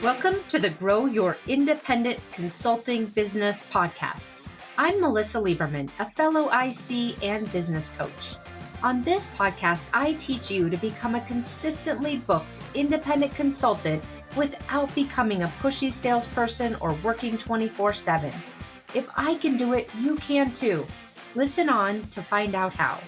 Welcome to the Grow Your Independent Consulting Business podcast. I'm Melissa Lieberman, a fellow IC and business coach. On this podcast, I teach you to become a consistently booked independent consultant without becoming a pushy salesperson or working 24/7. If I can do it, you can too. Listen on to find out how.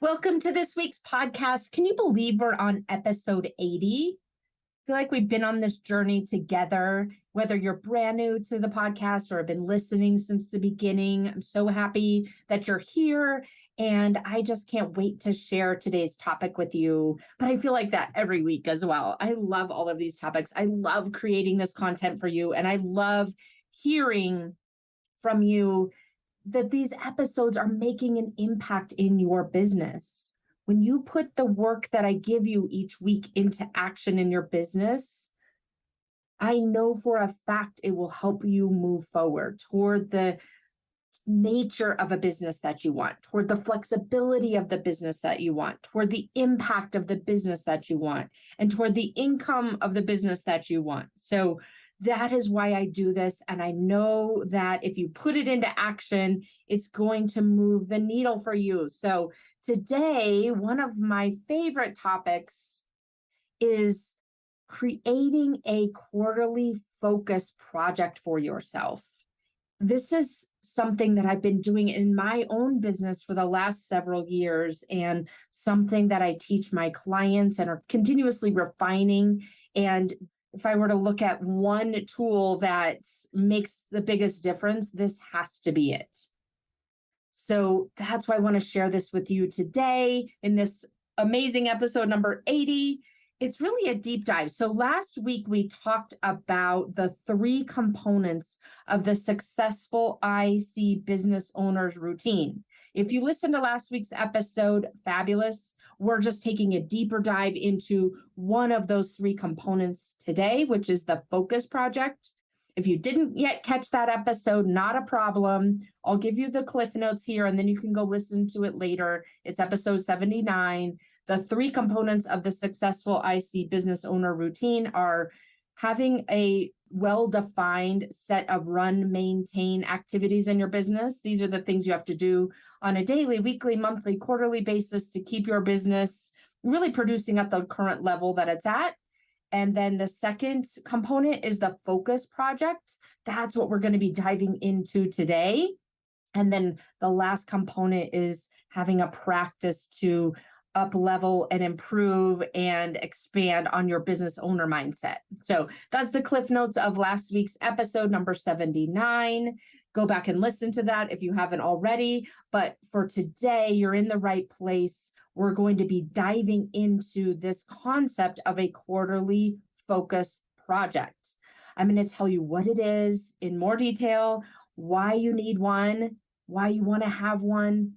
Welcome to this week's podcast. Can you believe we're on episode 80? I feel like we've been on this journey together, whether you're brand new to the podcast or have been listening since the beginning. I'm so happy that you're here, and I just can't wait to share today's topic with you. But I feel like that every week as well. I love all of these topics. I love creating this content for you, and I love hearing from you that these episodes are making an impact in your business. When you put the work that I give you each week into action in your business, I know for a fact it will help you move forward toward the nature of a business that you want, toward the flexibility of the business that you want, toward the impact of the business that you want, and toward the income of the business that you want. So that is why I do this. And I know that if you put it into action, it's going to move the needle for you. So today, one of my favorite topics is creating a quarterly focus project for yourself. This is something that I've been doing in my own business for the last several years, and something that I teach my clients and are continuously refining. And if I were to look at one tool that makes the biggest difference, this has to be it. So that's why I want to share this with you today in this amazing episode number 80. It's really a deep dive. So last week we talked about the 3 components of the successful IC business owner's routine. If you listened to last week's episode, fabulous. We're just taking a deeper dive into one of those 3 components today, which is the focus project. If you didn't yet catch that episode, not a problem. I'll give you the cliff notes here, and then you can go listen to it later. It's episode 79. The 3 components of the successful IC business owner routine are having a well-defined set of run, maintain activities in your business. These are the things you have to do on a daily, weekly, monthly, quarterly basis to keep your business really producing at the current level that it's at. And then the second component is the focus project. That's what we're going to be diving into today. And then the last component is having a practice to up level and improve and expand on your business owner mindset. So that's the cliff notes of last week's episode number 79. Go back and listen to that if you haven't already. But for today, you're in the right place. We're going to be diving into this concept of a quarterly focus project. I'm going to tell you what it is in more detail, why you need one, why you want to have one,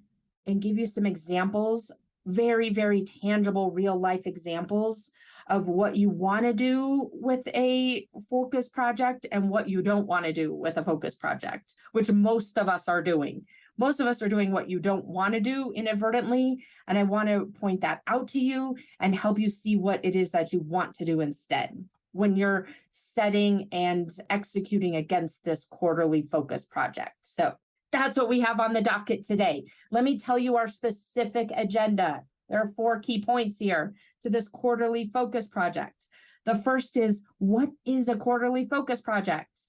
and give you some examples, very, very tangible real life examples of what you want to do with a focus project and what you don't want to do with a focus project, which most of us are doing. Most of us are doing what you don't want to do inadvertently. And I want to point that out to you and help you see what it is that you want to do instead when you're setting and executing against this quarterly focus project. So that's what we have on the docket today. Let me tell you our specific agenda. There are 4 key points here to this quarterly focus project. The first is, what is a quarterly focus project?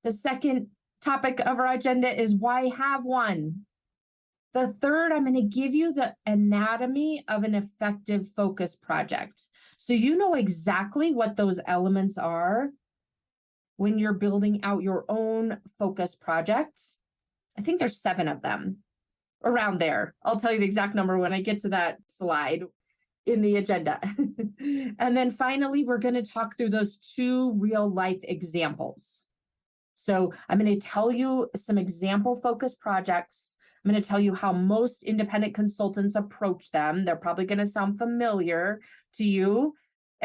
The second topic of our agenda is, why have one? The third, I'm going to give you the anatomy of an effective focus project, so you know exactly what those elements are when you're building out your own focus project. I think there's 7 of them around there. I'll tell you the exact number when I get to that slide in the agenda. And then finally, we're going to talk through those 2 real life examples. So I'm going to tell you some example focus projects. I'm going to tell you how most independent consultants approach them. They're probably going to sound familiar to you.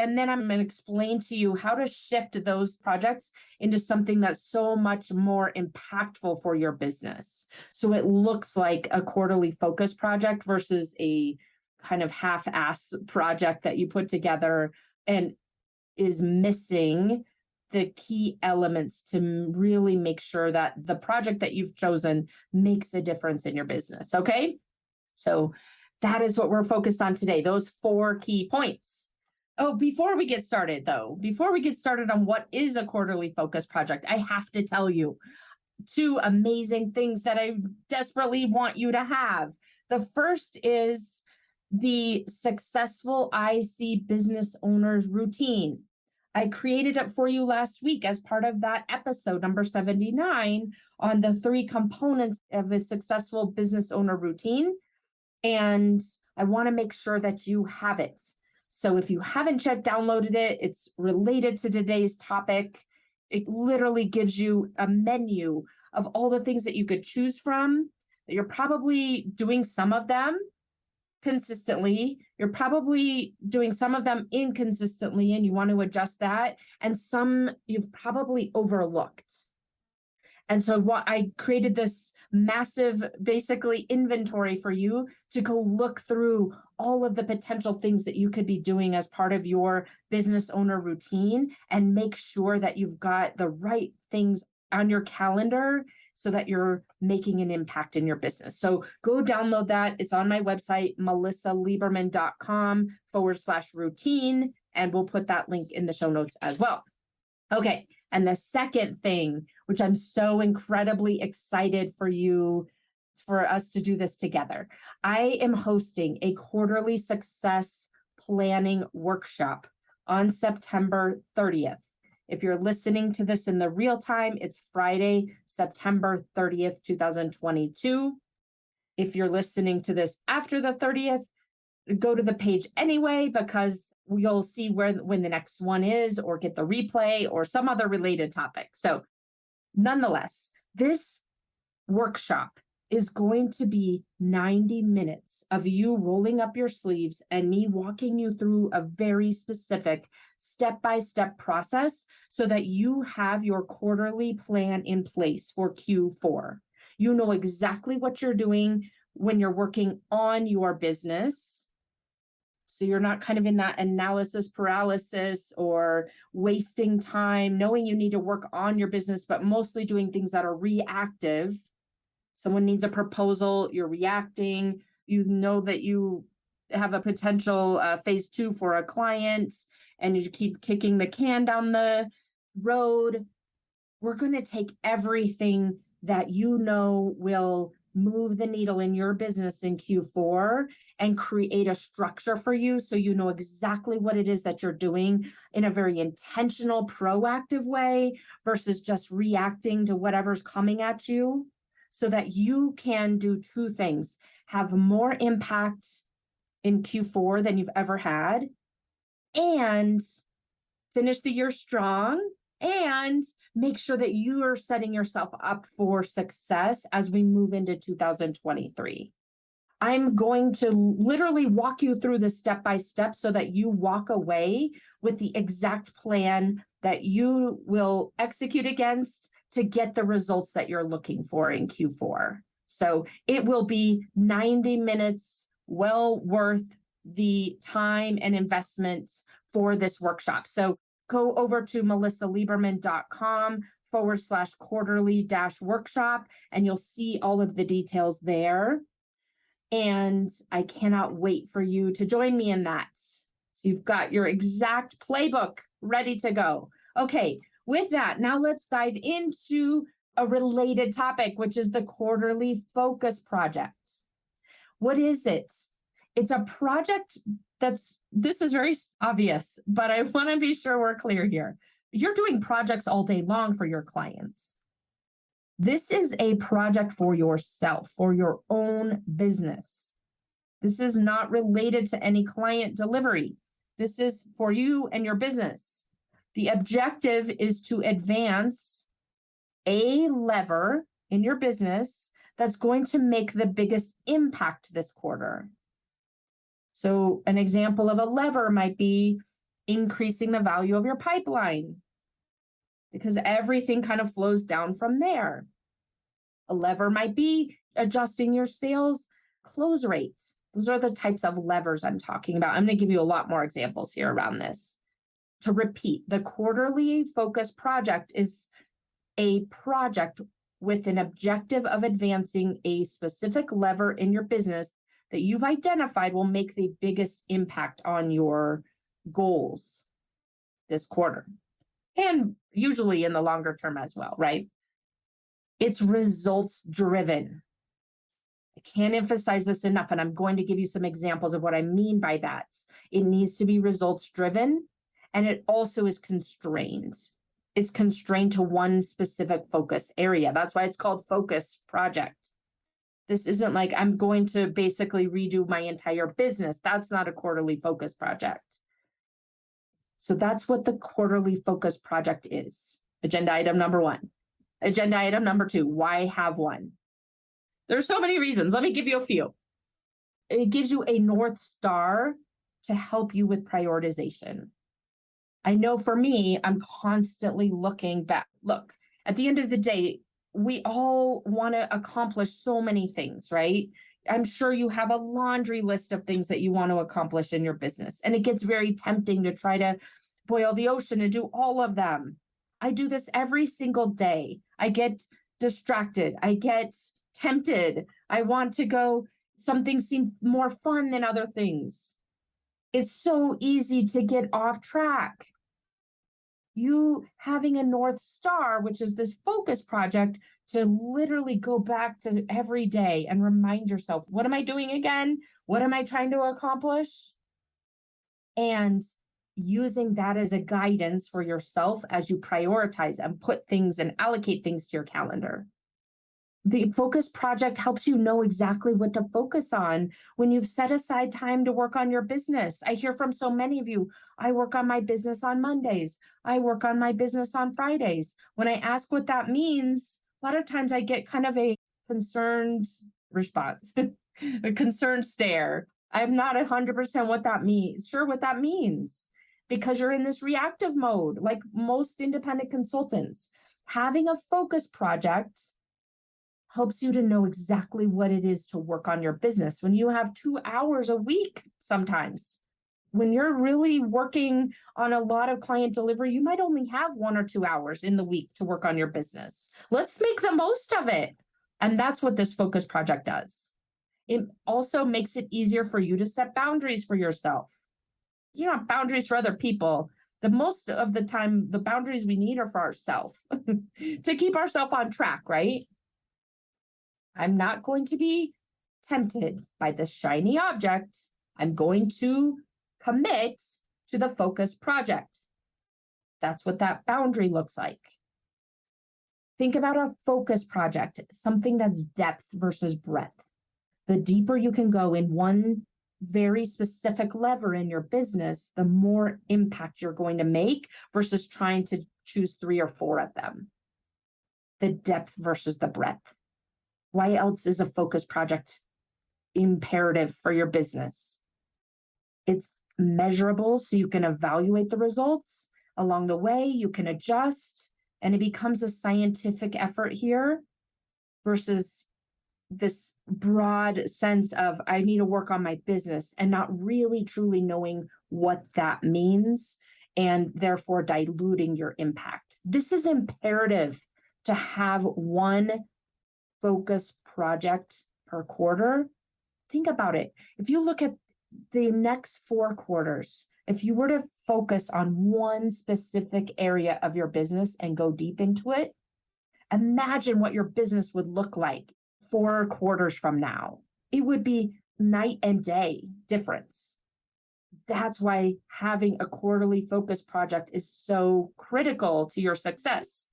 And then I'm going to explain to you how to shift those projects into something that's so much more impactful for your business. So it looks like a quarterly focus project versus a kind of half-ass project that you put together and is missing the key elements to really make sure that the project that you've chosen makes a difference in your business. Okay. So that is what we're focused on today, those 4 key points. Oh, before we get started on what is a quarterly focus project, I have to tell you 2 amazing things that I desperately want you to have. The first is the Successful IC Business Owners Routine. I created it for you last week as part of that episode number 79 on the 3 components of a successful business owner routine. And I want to make sure that you have it. So if you haven't yet downloaded it, it's related to today's topic. It literally gives you a menu of all the things that you could choose from. You're probably doing some of them consistently. You're probably doing some of them inconsistently, and you want to adjust that. And some you've probably overlooked. And so what I created this massive, basically inventory for you to go look through all of the potential things that you could be doing as part of your business owner routine and make sure that you've got the right things on your calendar so that you're making an impact in your business. So go download that. It's on my website, melissalieberman.com/routine, and we'll put that link in the show notes as well. Okay. And the second thing, which I'm so incredibly excited for us to do this together, I am hosting a quarterly success planning workshop on September 30th. If you're listening to this in the real time, it's Friday, September 30th, 2022. If you're listening to this after the 30th, go to the page anyway, because you'll see when the next one is, or get the replay or some other related topic. So nonetheless, this workshop is going to be 90 minutes of you rolling up your sleeves and me walking you through a very specific step-by-step process so that you have your quarterly plan in place for Q4. You know exactly what you're doing when you're working on your business. So you're not kind of in that analysis paralysis or wasting time, knowing you need to work on your business, but mostly doing things that are reactive. Someone needs a proposal, you're reacting. You know that you have a potential phase 2 for a client and you keep kicking the can down the road. We're going to take everything that you know will move the needle in your business in Q4 and create a structure for you so you know exactly what it is that you're doing in a very intentional, proactive way versus just reacting to whatever's coming at you, so that you can do 2 things: have more impact in Q4 than you've ever had, and finish the year strong, and make sure that you are setting yourself up for success as we move into 2023. I'm going to literally walk you through this step by step so that you walk away with the exact plan that you will execute against to get the results that you're looking for in Q4. So it will be 90 minutes, well worth the time and investments for this workshop. So go over to melissalieberman.com/quarterly-workshop, and you'll see all of the details there. And I cannot wait for you to join me in that. So you've got your exact playbook ready to go. Okay, with that, now let's dive into a related topic, which is the quarterly focus project. What is it? It's a project this is very obvious, but I want to be sure we're clear here. You're doing projects all day long for your clients. This is a project for yourself, for your own business. This is not related to any client delivery. This is for you and your business. The objective is to advance a lever in your business that's going to make the biggest impact this quarter. So an example of a lever might be increasing the value of your pipeline, because everything kind of flows down from there. A lever might be adjusting your sales close rate. Those are the types of levers I'm talking about. I'm going to give you a lot more examples here around this. To repeat, the quarterly focus project is a project with an objective of advancing a specific lever in your business that you've identified will make the biggest impact on your goals this quarter, and usually in the longer term as well, right? It's results driven. I can't emphasize this enough, and I'm going to give you some examples of what I mean by that. It needs to be results driven, and it also is constrained. It's constrained to one specific focus area. That's why it's called focus project. This isn't like I'm going to basically redo my entire business. That's not a quarterly focus project. So that's what the quarterly focus project is. Agenda item number 1. Agenda item number 2, why have one? There's so many reasons. Let me give you a few. It gives you a North Star to help you with prioritization. I know for me, I'm constantly looking back. Look, at the end of the day, we all want to accomplish so many things, right? I'm sure you have a laundry list of things that you want to accomplish in your business. And it gets very tempting to try to boil the ocean and do all of them. I do this every single day. I get distracted. I get tempted. I want to go, some things seem more fun than other things. It's so easy to get off track. You having a North Star, which is this focus project, to literally go back to every day and remind yourself, what am I doing again? What am I trying to accomplish? And using that as a guidance for yourself as you prioritize and put things and allocate things to your calendar. The focus project helps you know exactly what to focus on when you've set aside time to work on your business. I hear from so many of you, I work on my business on Mondays. I work on my business on Fridays. When I ask what that means, a lot of times I get kind of a concerned response, a concerned stare. I'm not 100% what that means, sure what that means, because you're in this reactive mode, like most independent consultants. Having a focus project helps you to know exactly what it is to work on your business. When you have 2 hours a week, sometimes, when you're really working on a lot of client delivery, you might only have 1 or 2 hours in the week to work on your business. Let's make the most of it. And that's what this focus project does. It also makes it easier for you to set boundaries for yourself. You don't have boundaries for other people. The most of the time, the boundaries we need are for ourselves to keep ourselves on track, right? I'm not going to be tempted by this shiny object. I'm going to commit to the focus project. That's what that boundary looks like. Think about a focus project, something that's depth versus breadth. The deeper you can go in one very specific lever in your business, the more impact you're going to make versus trying to choose 3 or 4 of them. The depth versus the breadth. Why else is a focus project imperative for your business? It's measurable, so you can evaluate the results along the way, you can adjust, and it becomes a scientific effort here versus this broad sense of I need to work on my business and not really truly knowing what that means and therefore diluting your impact. This is imperative to have one focus project per quarter. Think about it. If you look at the next 4 quarters, if you were to focus on one specific area of your business and go deep into it, imagine what your business would look like 4 quarters from now. It would be night and day difference. That's why having a quarterly focus project is so critical to your success.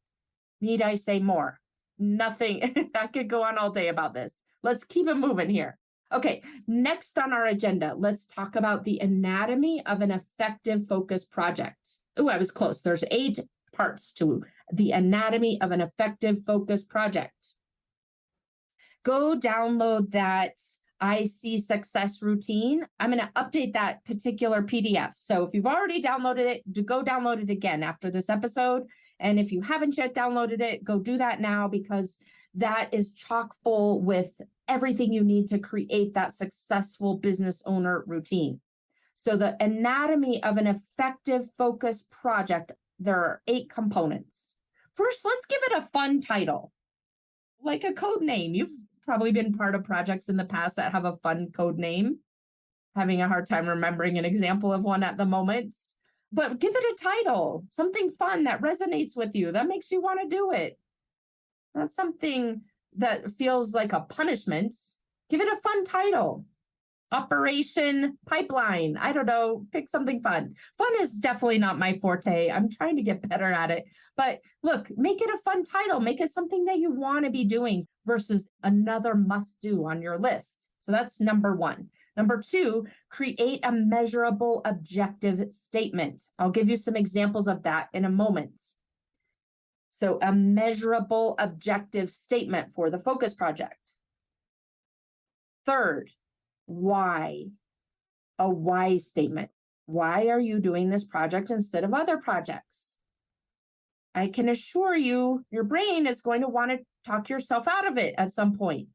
Need I say more? Nothing. I could go on all day about this. Let's keep it moving here. Okay, next on our agenda, let's talk about the anatomy of an effective focus project. Oh, I was close. There's 8 parts to the anatomy of an effective focus project. Go download that IC success routine. I'm going to update that particular PDF. So if you've already downloaded it, go download it again after this episode. And if you haven't yet downloaded it, go do that now, because that is chock full with everything you need to create that successful business owner routine. So the anatomy of an effective focus project, there are 8 components. First, let's give it a fun title, like a code name. You've probably been part of projects in the past that have a fun code name. Having a hard time remembering an example of one at the moment. But give it a title, something fun that resonates with you, that makes you want to do it. Not something that feels like a punishment. Give it a fun title. Operation Pipeline. I don't know, pick something fun. Fun is definitely not my forte. I'm trying to get better at it. But look, make it a fun title. Make it something that you want to be doing versus another must do on your list. So that's number 1. Number 2, create a measurable objective statement. I'll give you some examples of that in a moment. So a measurable objective statement for the focus project. Third, why? A why statement. Why are you doing this project instead of other projects? I can assure you, your brain is going to want to talk yourself out of it at some point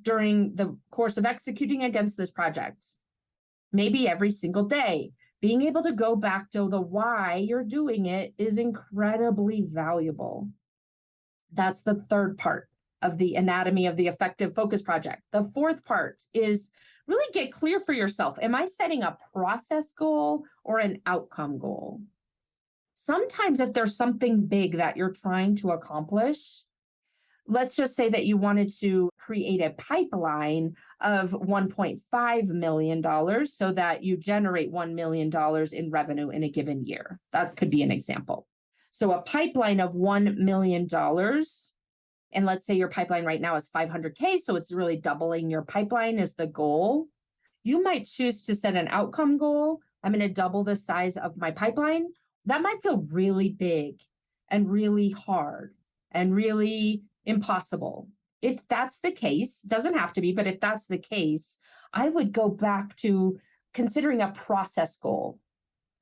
during the course of executing against this project. Maybe every single day. Being able to go back to the why you're doing it is incredibly valuable. That's the third part of the anatomy of the effective focus project. The fourth part is really get clear for yourself. Am I setting a process goal or an outcome goal? Sometimes if there's something big that you're trying to accomplish, let's just say that you wanted to create a pipeline of $1.5 million so that you generate $1 million in revenue in a given year. That could be an example. So a pipeline of $1 million, and let's say your pipeline right now is 500K, so it's really doubling your pipeline is the goal. You might choose to set an outcome goal. I'm going to double the size of my pipeline. That might feel really big and really hard and really impossible. If that's the case, doesn't have to be, but if that's the case, I would go back to considering a process goal.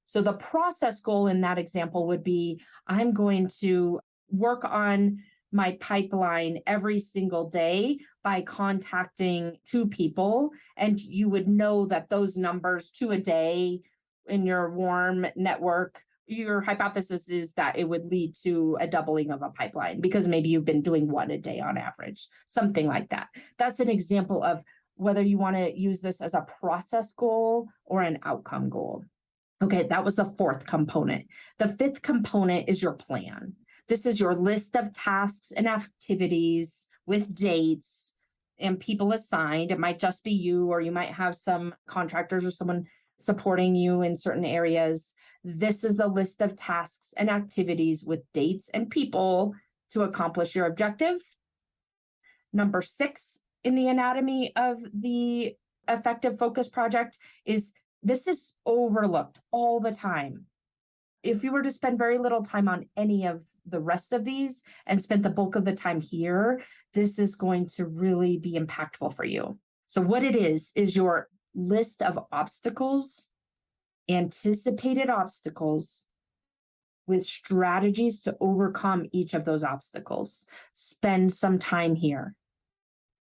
So the process goal in that example would be, I'm going to work on my pipeline every single day by contacting 2 people. And you would know that those numbers, 2 a day in your warm network, your hypothesis is that it would lead to a doubling of a pipeline because maybe you've been doing 1 a day on average, something like that. That's an example of whether you want to use this as a process goal or an outcome goal. Okay, that was the 4th component. The 5th component is your plan. This is your list of tasks and activities with dates and people assigned. It might just be you, or you might have some contractors or someone supporting you in certain areas. This is the list of tasks and activities with dates and people to accomplish your objective. Number 6 in the anatomy of the effective focus project is this is overlooked all the time. If you were to spend very little time on any of the rest of these and spent the bulk of the time here, this is going to really be impactful for you. So what it is your list of obstacles, anticipated obstacles, with strategies to overcome each of those obstacles. Spend some time here.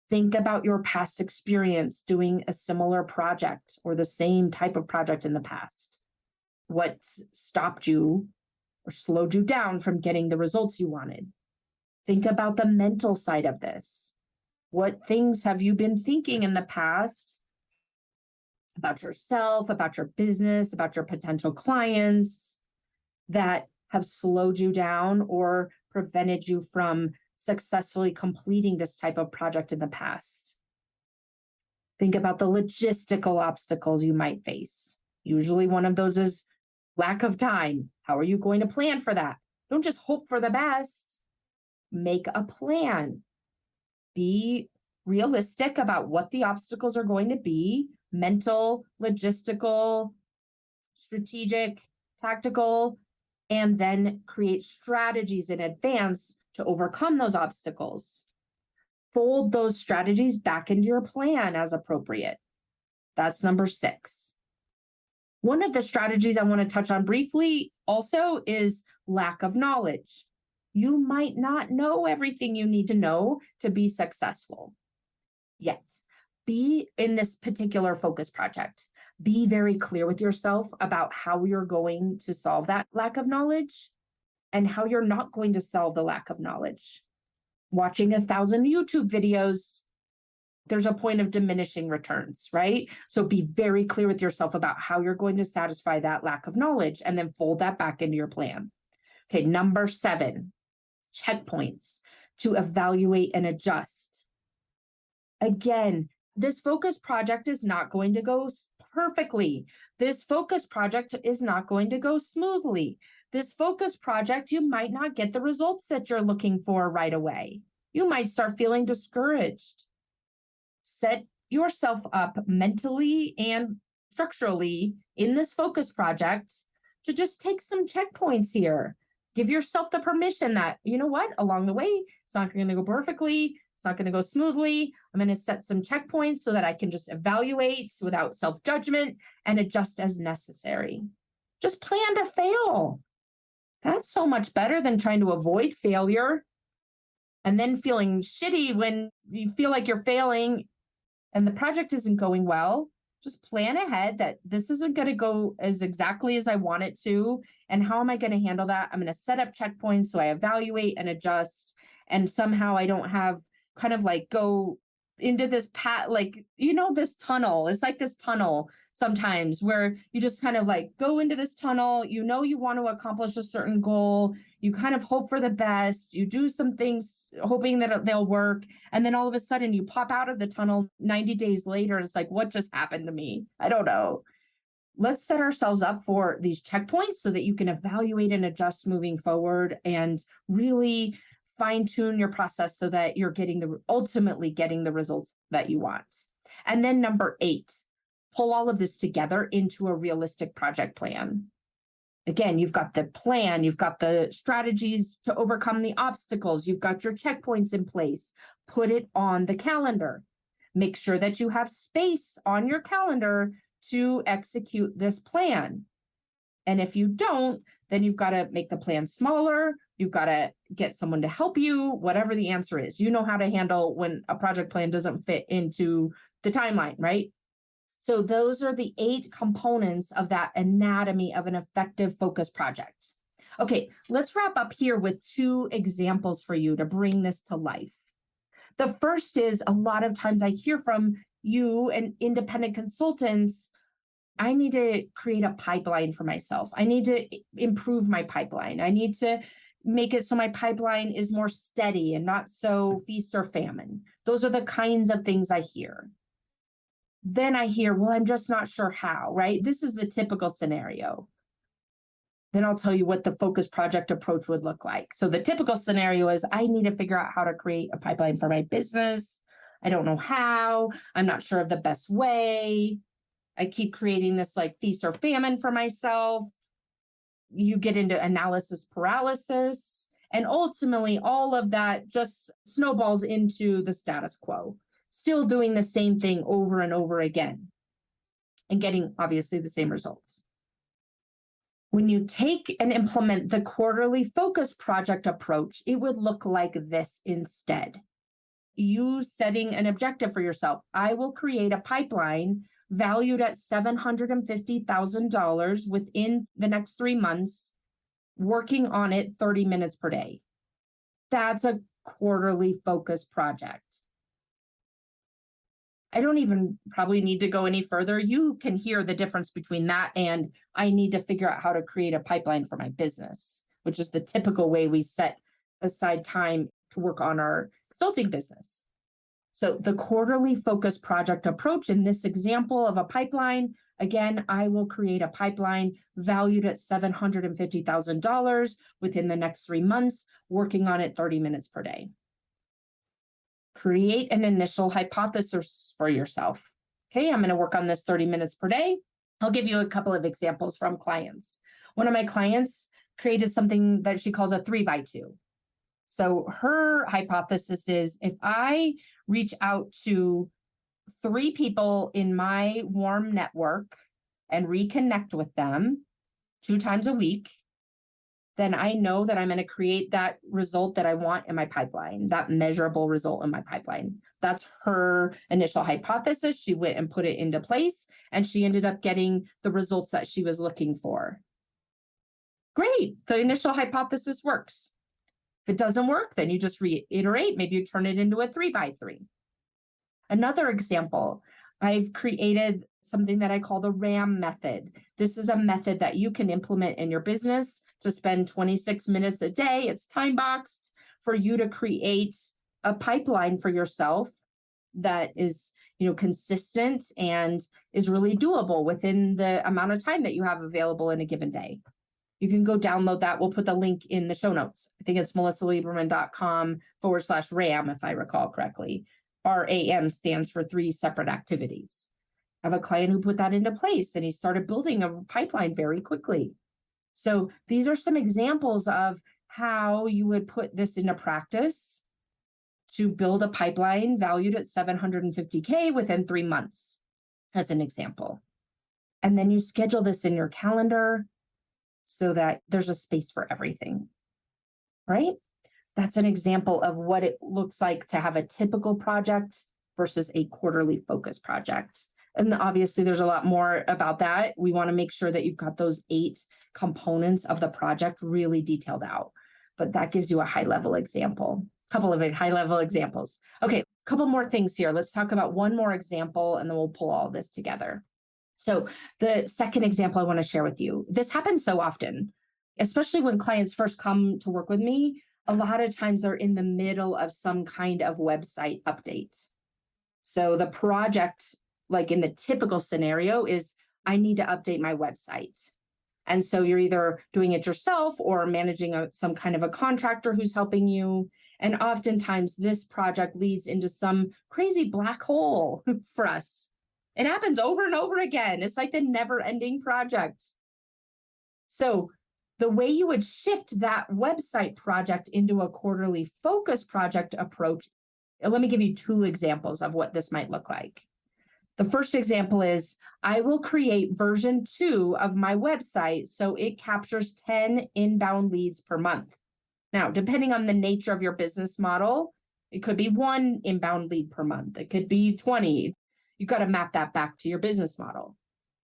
Think about your past experience doing a similar project or the same type of project in the past. What stopped you or slowed you down from getting the results you wanted? Think about the mental side of this. What things have you been thinking in the past about yourself, about your business, about your potential clients that have slowed you down or prevented you from successfully completing this type of project in the past? Think about the logistical obstacles you might face. Usually one of those is lack of time. How are you going to plan for that? Don't just hope for the best. Make a plan. Be realistic about what the obstacles are going to be: mental, logistical, strategic, tactical, and then create strategies in advance to overcome those obstacles. Fold those strategies back into your plan as appropriate. That's number 6. One of the strategies I want to touch on briefly also is lack of knowledge. You might not know everything you need to know to be successful yet. Be in this particular focus project. Be very clear with yourself about how you're going to solve that lack of knowledge and how you're not going to solve the lack of knowledge. Watching 1,000 YouTube videos, there's a point of diminishing returns, right? So be very clear with yourself about how you're going to satisfy that lack of knowledge and then fold that back into your plan. Okay, number 7, checkpoints to evaluate and adjust. Again, this focus project is not going to go perfectly. This focus project is not going to go smoothly. This focus project, you might not get the results that you're looking for right away. You might start feeling discouraged. Set yourself up mentally and structurally in this focus project to just take some checkpoints here. Give yourself the permission that, you know what, along the way, it's not going to go perfectly. It's not going to go smoothly. I'm going to set some checkpoints so that I can just evaluate without self-judgment and adjust as necessary. Just plan to fail. That's so much better than trying to avoid failure and then feeling shitty when you feel like you're failing and the project isn't going well. Just plan ahead that this isn't going to go as exactly as I want it to. And how am I going to handle that? I'm going to set up checkpoints so I evaluate and adjust. And somehow I don't have kind of like go into this path, like, this tunnel. It's like this tunnel sometimes where you just kind of like go into this tunnel, you want to accomplish a certain goal. You kind of hope for the best. You do some things hoping that they'll work. And then all of a sudden you pop out of the tunnel 90 days later. And it's like, what just happened to me? I don't know. Let's set ourselves up for these checkpoints so that you can evaluate and adjust moving forward and really fine-tune your process so that you're ultimately getting the results that you want. And then number 8, pull all of this together into a realistic project plan. Again, you've got the plan, you've got the strategies to overcome the obstacles, you've got your checkpoints in place. Put it on the calendar. Make sure that you have space on your calendar to execute this plan. And if you don't, then you've got to make the plan smaller. You've got to get someone to help you, whatever the answer is. You know how to handle when a project plan doesn't fit into the timeline, right? So those are the 8 components of that anatomy of an effective focus project. Okay, let's wrap up here with 2 examples for you to bring this to life. The first is, a lot of times I hear from you and independent consultants, I need to create a pipeline for myself. I need to improve my pipeline. I need to make it so my pipeline is more steady and not so feast or famine. Those are the kinds of things I hear. Then I hear, well, I'm just not sure how, right? This is the typical scenario. Then I'll tell you what the focus project approach would look like. So the typical scenario is, I need to figure out how to create a pipeline for my business. I don't know how. I'm not sure of the best way. I keep creating this like feast or famine for myself. You get into analysis paralysis. And ultimately, all of that just snowballs into the status quo, still doing the same thing over and over again and getting obviously the same results. When you take and implement the quarterly focus project approach, it would look like this instead. You setting an objective for yourself. I will create a pipeline valued at $750,000 within the next 3 months, working on it 30 minutes per day. That's a quarterly focus project. I don't even probably need to go any further. You can hear the difference between that and I need to figure out how to create a pipeline for my business, which is the typical way we set aside time to work on our consulting business. So the quarterly focus project approach in this example of a pipeline, again, I will create a pipeline valued at $750,000 within the next 3 months, working on it 30 minutes per day. Create an initial hypothesis for yourself. Okay, I'm going to work on this 30 minutes per day. I'll give you a couple of examples from clients. One of my clients created something that she calls a 3x2. So her hypothesis is, if I reach out to 3 people in my warm network and reconnect with them 2 times a week, then I know that I'm going to create that result that I want in my pipeline, that measurable result in my pipeline. That's her initial hypothesis. She went and put it into place, and she ended up getting the results that she was looking for. Great. The initial hypothesis works. If it doesn't work, then you just reiterate. Maybe you turn it into a 3x3. Another example, I've created something that I call the RAM method. This is a method that you can implement in your business to spend 26 minutes a day. It's time boxed for you to create a pipeline for yourself that is, consistent and is really doable within the amount of time that you have available in a given day. You can go download that. We'll put the link in the show notes. I think it's melissalieberman.com/RAM, if I recall correctly. RAM stands for 3 separate activities. I have a client who put that into place, and he started building a pipeline very quickly. So these are some examples of how you would put this into practice to build a pipeline valued at $750K within 3 months, as an example. And then you schedule this in your calendar so that there's a space for everything, right? That's an example of what it looks like to have a typical project versus a quarterly focus project. And obviously there's a lot more about that. We want to make sure that you've got those 8 components of the project really detailed out, but that gives you a high-level example, a couple of high-level examples. Okay, a couple more things here. Let's talk about one more example, and then we'll pull all this together. So the second example I want to share with you, this happens so often, especially when clients first come to work with me. A lot of times they're in the middle of some kind of website update. So the project, like in the typical scenario, is I need to update my website. And so you're either doing it yourself or managing some kind of a contractor who's helping you. And oftentimes this project leads into some crazy black hole for us. It happens over and over again. It's like the never-ending project. So the way you would shift that website project into a quarterly focus project approach, let me give you 2 examples of what this might look like. The first example is I will create version 2 of my website so it captures 10 inbound leads per month. Now, depending on the nature of your business model, it could be 1 inbound lead per month. It could be 20. You've got to map that back to your business model.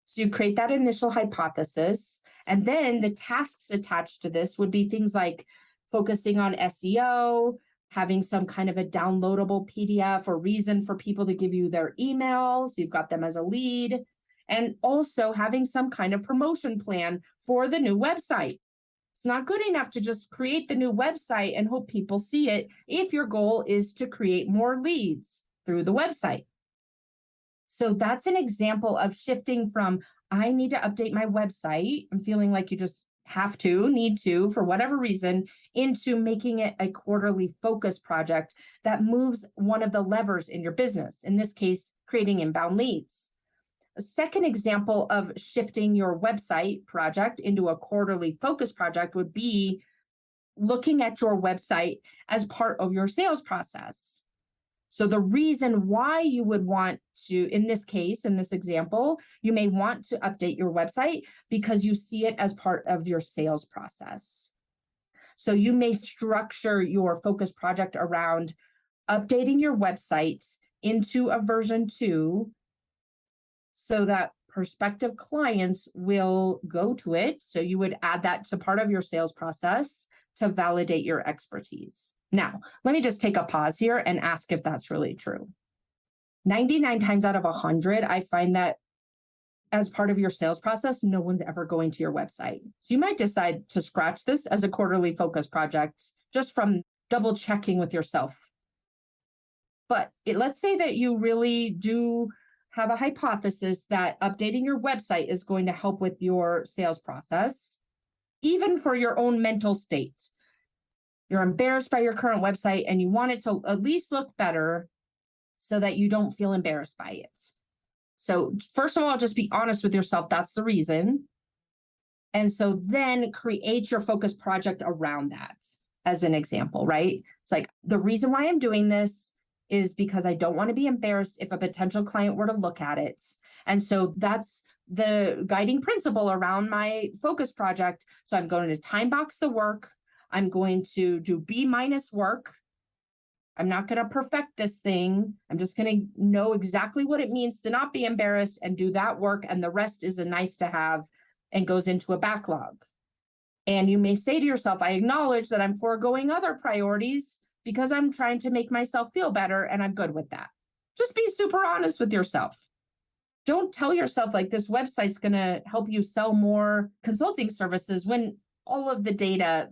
So you create that initial hypothesis, and then the tasks attached to this would be things like focusing on SEO, having some kind of a downloadable PDF or reason for people to give you their emails. You've got them as a lead, and also having some kind of promotion plan for the new website. It's not good enough to just create the new website and hope people see it if your goal is to create more leads through the website. So that's an example of shifting from I need to update my website and feeling like you just need to, for whatever reason, into making it a quarterly focus project that moves one of the levers in your business, in this case, creating inbound leads. A second example of shifting your website project into a quarterly focus project would be looking at your website as part of your sales process. So the reason why you would want to, in this case, in this example, you may want to update your website because you see it as part of your sales process. So you may structure your focus project around updating your website into a version 2 so that prospective clients will go to it. So you would add that to part of your sales process to validate your expertise. Now, let me just take a pause here and ask if that's really true. 99 times out of 100, I find that as part of your sales process, no one's ever going to your website. So you might decide to scratch this as a quarterly focus project just from double checking with yourself. But let's say that you really do have a hypothesis that updating your website is going to help with your sales process, even for your own mental state. You're embarrassed by your current website and you want it to at least look better so that you don't feel embarrassed by it. So first of all, just be honest with yourself. That's the reason. And so then create your focus project around that as an example, right? It's like the reason why I'm doing this is because I don't want to be embarrassed if a potential client were to look at it. And so that's the guiding principle around my focus project. So I'm going to time box the work. I'm going to do B- work. I'm not going to perfect this thing. I'm just going to know exactly what it means to not be embarrassed and do that work. And the rest is a nice to have and goes into a backlog. And you may say to yourself, I acknowledge that I'm foregoing other priorities because I'm trying to make myself feel better, and I'm good with that. Just be super honest with yourself. Don't tell yourself like this website's going to help you sell more consulting services when all of the data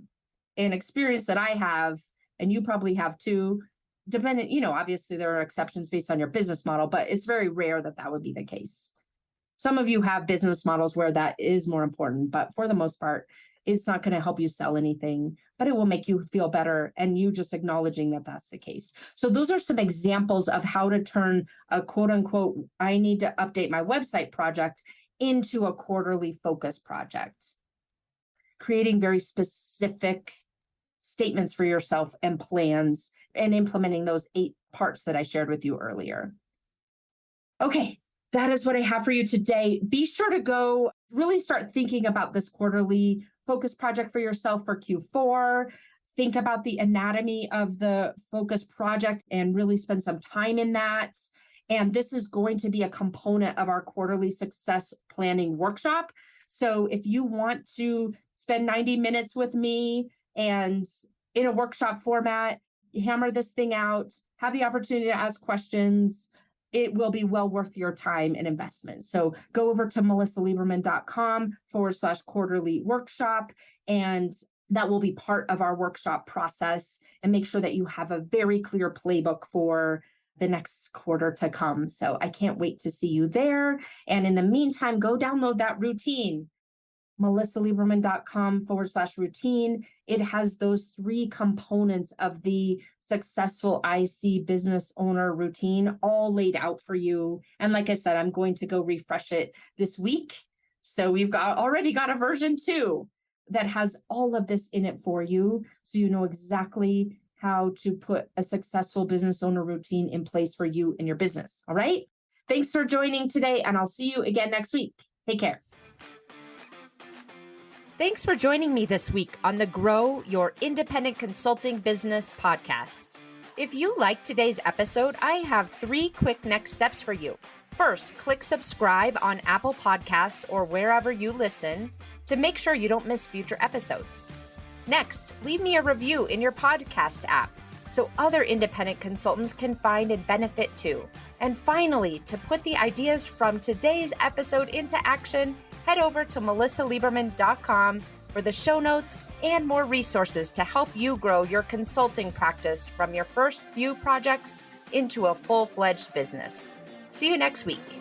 and experience that I have, and you probably have too, dependent, obviously there are exceptions based on your business model, but it's very rare that that would be the case. Some of you have business models where that is more important, but for the most part, it's not going to help you sell anything, but it will make you feel better. And you just acknowledging that that's the case. So those are some examples of how to turn a quote unquote, I need to update my website project into a quarterly focus project. Creating very specific statements for yourself and plans and implementing those 8 parts that I shared with you earlier. Okay. That is what I have for you today. Be sure to go really start thinking about this quarterly focus project for yourself for Q4. Think about the anatomy of the focus project and really spend some time in that. And this is going to be a component of our quarterly success planning workshop. So if you want to spend 90 minutes with me and in a workshop format, hammer this thing out, have the opportunity to ask questions, it will be well worth your time and investment. So go over to melissalieberman.com/quarterly workshop, and that will be part of our workshop process, and make sure that you have a very clear playbook for the next quarter to come. So I can't wait to see you there. And in the meantime, go download that routine, melissalieberman.com/routine. It has those 3 components of the successful IC business owner routine all laid out for you. And like I said, I'm going to go refresh it this week. So we've already got a version 2 that has all of this in it for you. So you know exactly how to put a successful business owner routine in place for you and your business. All right. Thanks for joining today, and I'll see you again next week. Take care. Thanks for joining me this week on the Grow Your Independent Consulting Business podcast. If you liked today's episode, I have 3 quick next steps for you. First, click subscribe on Apple Podcasts or wherever you listen to make sure you don't miss future episodes. Next, leave me a review in your podcast app so other independent consultants can find and benefit too. And finally, to put the ideas from today's episode into action, head over to melissalieberman.com for the show notes and more resources to help you grow your consulting practice from your first few projects into a full-fledged business. See you next week.